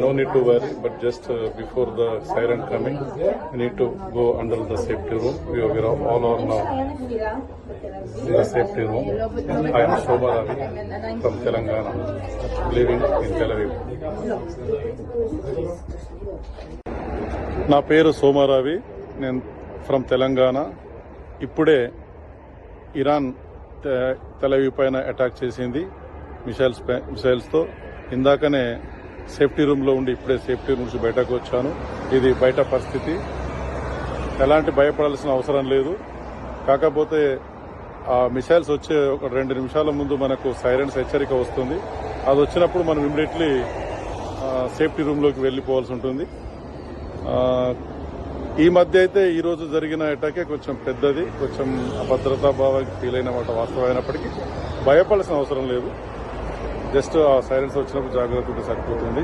no need to worry, but just before the siren coming, we need to go under the safety room. We are all are now in the safety room. I am Shobha Ravi from Telangana, living in Tel Aviv. నా పేరు సోమారావి, నేను from Telangana. ఇప్పుడే Iran తెల్ Aviv పైన attack చేసింది మిసైల్స్తో. ఇందాకనే safety రూమ్లో ఉండి ఇప్పుడే సేఫ్టీ రూమ్ నుంచి బయటకు వచ్చాను. ఇది బయట పరిస్థితి, ఎలాంటి భయపడాల్సిన అవసరం లేదు. కాకపోతే ఆ మిసైల్స్ వచ్చే ఒక 2 నిమిషాల ముందు మనకు సైరన్స్ హెచ్చరిక వస్తుంది. అది వచ్చినప్పుడు మనం ఇమ్మీడియట్లీ సేఫ్టీ రూమ్లోకి వెళ్ళిపోవాల్సి ఉంటుంది. ఈ మధ్య అయితే ఈ రోజు జరిగిన అటాకే కొంచెం పెద్దది, కొంచెం అభద్రతా భావానికి ఫీల్ అయిన మాట వాస్తవమైనప్పటికీ భయపడాల్సిన అవసరం లేదు. జస్ట్ ఆ సైరన్స్ వచ్చినప్పుడు జాగ్రత్తగా సరిపోతుంది.